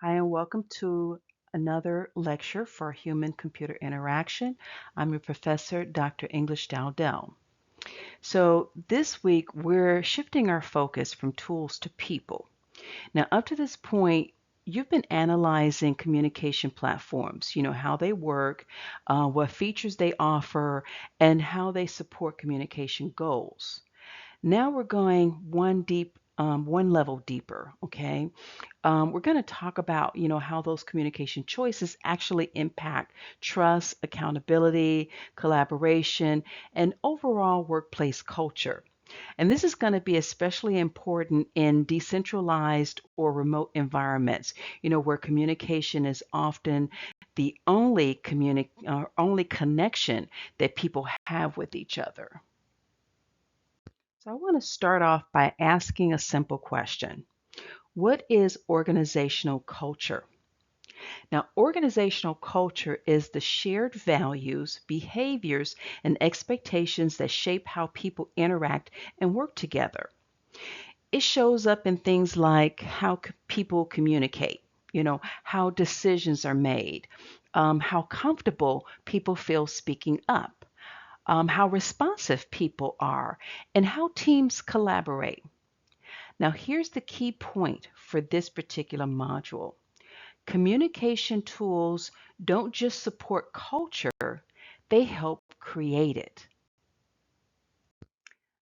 Hi, and welcome to another lecture for human-computer interaction. I'm your professor, Dr. English Dowdell. So this week, we're shifting our focus from tools to people. Now, up to this point, you've been analyzing communication platforms, how they work, what features they offer, and how they support communication goals. Now we're going one level deeper, okay? We're going to talk about, how those communication choices actually impact trust, accountability, collaboration, and overall workplace culture. And this is going to be especially important in decentralized or remote environments, where communication is often the only connection that people have with each other. So I want to start off by asking a simple question. What is organizational culture? Now, organizational culture is the shared values, behaviors, and expectations that shape how people interact and work together. It shows up in things like how people communicate, how decisions are made, how comfortable people feel speaking up, how responsive people are, and how teams collaborate. Now, here's the key point for this particular module. Communication tools don't just support culture, they help create it.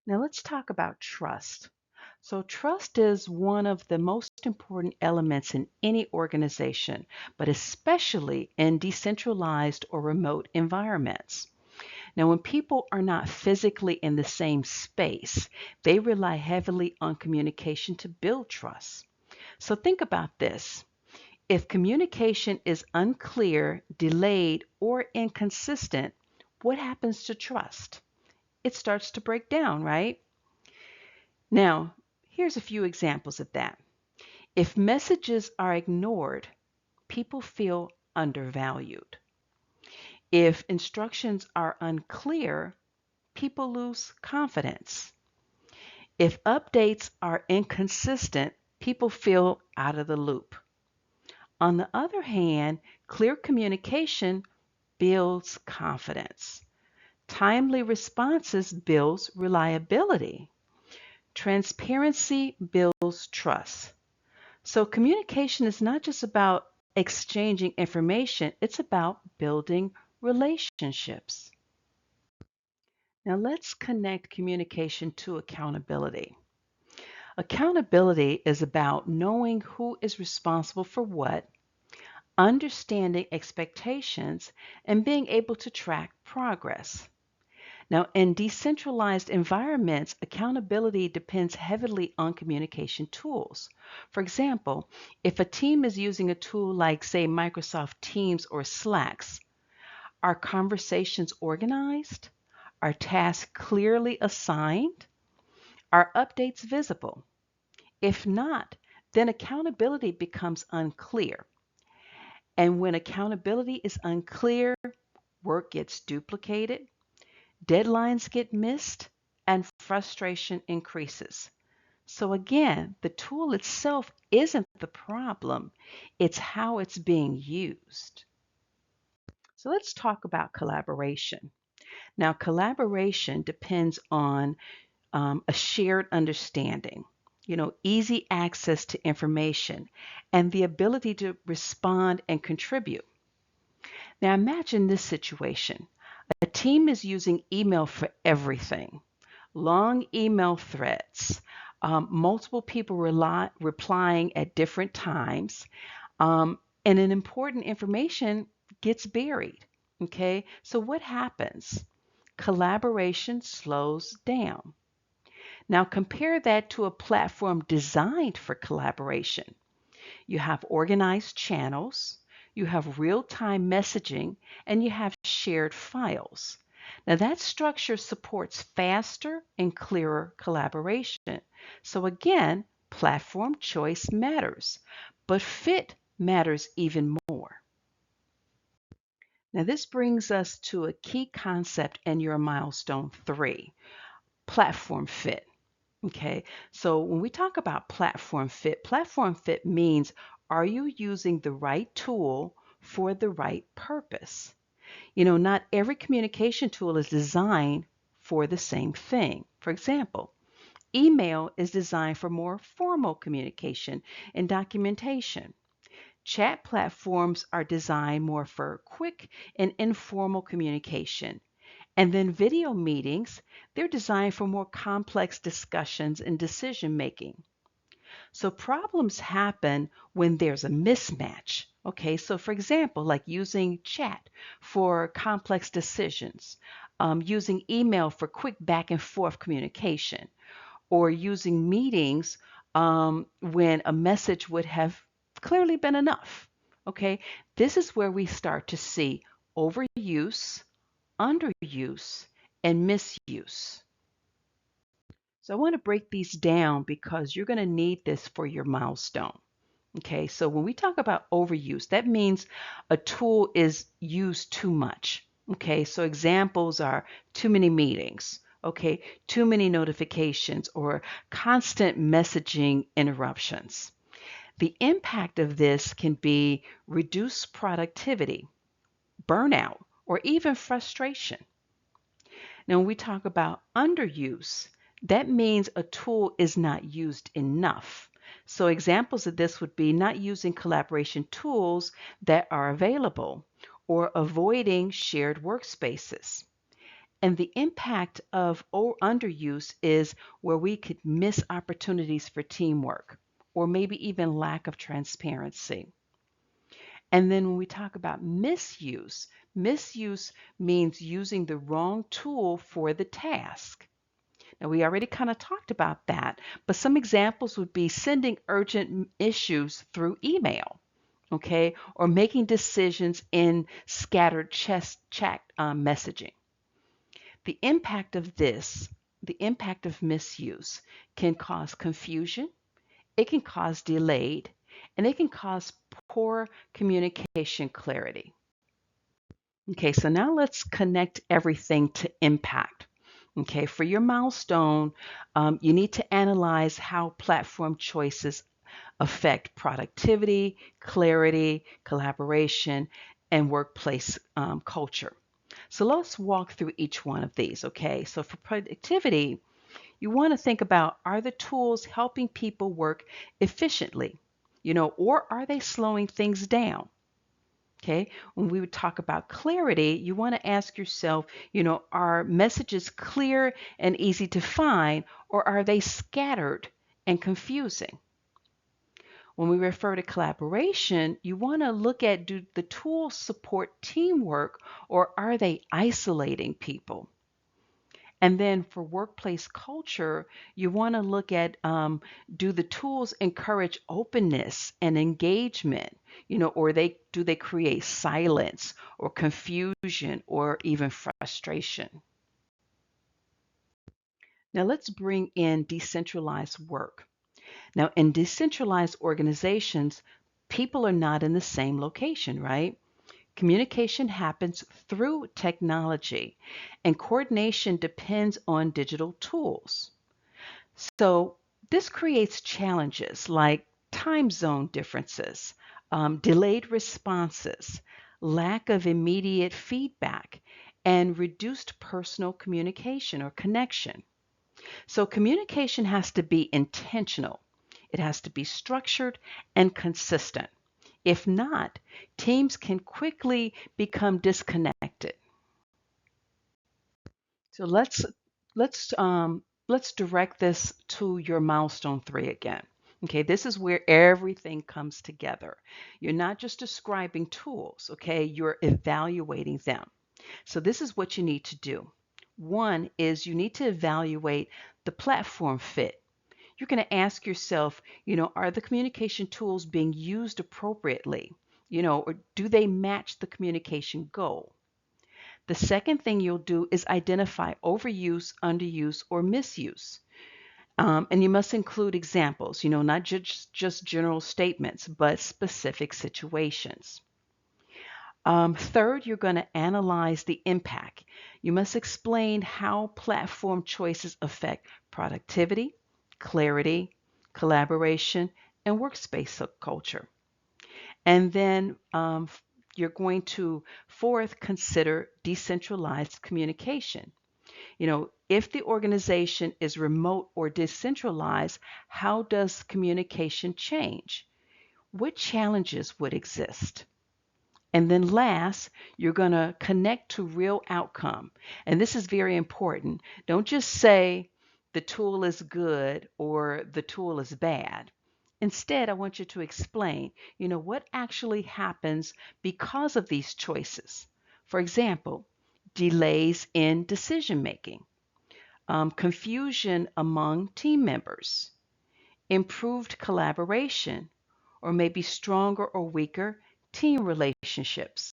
Now, let's talk about trust. So, trust is one of the most important elements in any organization, but especially in decentralized or remote environments. Now, when people are not physically in the same space, they rely heavily on communication to build trust. So, think about this. If communication is unclear, delayed, or inconsistent, what happens to trust? It starts to break down, right? Now, here's a few examples of that. If messages are ignored, people feel undervalued. If instructions are unclear, people lose confidence. If updates are inconsistent, people feel out of the loop. On the other hand, clear communication builds confidence. Timely responses builds reliability. Transparency builds trust. So communication is not just about exchanging information, it's about building relationships. Now let's connect communication to accountability. Accountability is about knowing who is responsible for what, understanding expectations, and being able to track progress. Now, in decentralized environments, accountability depends heavily on communication tools. For example, if a team is using a tool like, say, Microsoft Teams or Slacks, are conversations organized? Are tasks clearly assigned? Are updates visible? If not, then accountability becomes unclear. And when accountability is unclear, work gets duplicated, deadlines get missed, and frustration increases. So again, the tool itself isn't the problem, it's how it's being used. So let's talk about collaboration. Now, collaboration depends on a shared understanding, easy access to information, and the ability to respond and contribute. Now, imagine this situation. A team is using email for everything, long email threads, multiple people replying at different times, and an important information gets buried. Okay, so what happens? Collaboration slows down. Now, compare that to a platform designed for collaboration. You have organized channels, you have real-time messaging, and you have shared files. Now that structure supports faster and clearer collaboration. So again, platform choice matters, but fit matters even more. Now this brings us to a key concept in your milestone 3, platform fit. Okay, so when we talk about platform fit means are you using the right tool for the right purpose? Not every communication tool is designed for the same thing. For example, email is designed for more formal communication and documentation. Chat platforms are designed more for quick and informal communication. And then video meetings, they're designed for more complex discussions and decision making. So problems happen when there's a mismatch. Okay, so for example, like using chat for complex decisions, using email for quick back and forth communication, or using meetings when a message would have clearly been enough. Okay, this is where we start to see overuse, underuse, and misuse. So I want to break these down because you're going to need this for your milestone. Okay, so when we talk about overuse, that means a tool is used too much. Okay, so examples are too many meetings, okay, too many notifications, or constant messaging interruptions. The impact of this can be reduced productivity, burnout, or even frustration. Now, when we talk about underuse, that means a tool is not used enough. So examples of this would be not using collaboration tools that are available or avoiding shared workspaces. And the impact of underuse is where we could miss opportunities for teamwork or maybe even lack of transparency. And then when we talk about misuse, misuse means using the wrong tool for the task. Now, we already kind of talked about that, but some examples would be sending urgent issues through email, okay, or making decisions in scattered chat messaging. The impact of this, the impact of misuse, can cause confusion, it can cause delayed, and it can cause poor communication clarity. Okay, so now let's connect everything to impact. Okay, for your milestone, you need to analyze how platform choices affect productivity, clarity, collaboration, and workplace culture. So let's walk through each one of these. Okay, so for productivity, you want to think about, are the tools helping people work efficiently? Or are they slowing things down? Okay, when we would talk about clarity, you want to ask yourself, are messages clear and easy to find, or are they scattered and confusing? When we refer to collaboration, you want to look at, do the tools support teamwork, or are they isolating people? And then for workplace culture, you want to look at, do the tools encourage openness and engagement, or do they create silence or confusion or even frustration? Now let's bring in decentralized work. Now in decentralized organizations, people are not in the same location, right? Communication happens through technology, and coordination depends on digital tools. So, this creates challenges like time zone differences, delayed responses, lack of immediate feedback, and reduced personal communication or connection. So, communication has to be intentional, it has to be structured and consistent. If not, teams can quickly become disconnected. So let's direct this to your milestone 3 again. Okay, this is where everything comes together. You're not just describing tools, okay? You're evaluating them. So this is what you need to do. One is you need to evaluate the platform fit. You're going to ask yourself, are the communication tools being used appropriately? Or do they match the communication goal? The second thing you'll do is identify overuse, underuse, or misuse. And you must include examples, not just general statements, but specific situations. Third, you're going to analyze the impact. You must explain how platform choices affect productivity, clarity, collaboration, and workspace culture. And then you're going to, fourth, consider decentralized communication. If the organization is remote or decentralized, how does communication change? What challenges would exist? And then last, you're going to connect to real outcome. And this is very important. Don't just say the tool is good or the tool is bad. Instead, I want you to explain, what actually happens because of these choices. For example, delays in decision making, confusion among team members, improved collaboration, or maybe stronger or weaker team relationships.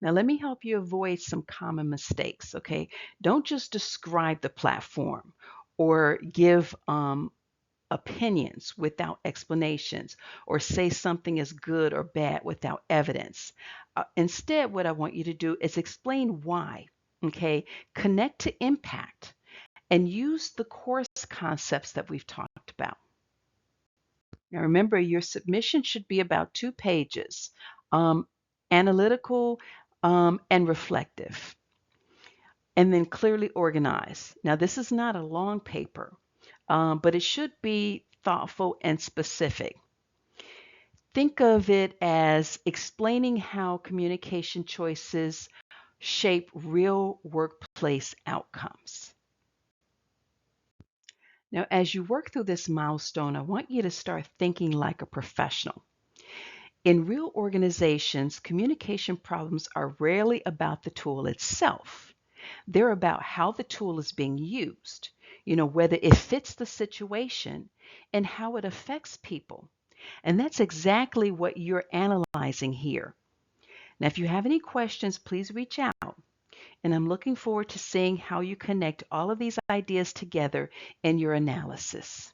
Now, let me help you avoid some common mistakes, okay? Don't just describe the platform or give opinions without explanations or say something is good or bad without evidence. Instead, what I want you to do is explain why, okay? Connect to impact and use the course concepts that we've talked about. Now, remember, your submission should be about 2 pages, um, analytical and reflective, and then clearly organized. Now, this is not a long paper, but it should be thoughtful and specific. Think of it as explaining how communication choices shape real workplace outcomes. Now, as you work through this milestone, I want you to start thinking like a professional. In real organizations, communication problems are rarely about the tool itself. They're about how the tool is being used, whether it fits the situation and how it affects people. And that's exactly what you're analyzing here. Now, if you have any questions, please reach out. And I'm looking forward to seeing how you connect all of these ideas together in your analysis.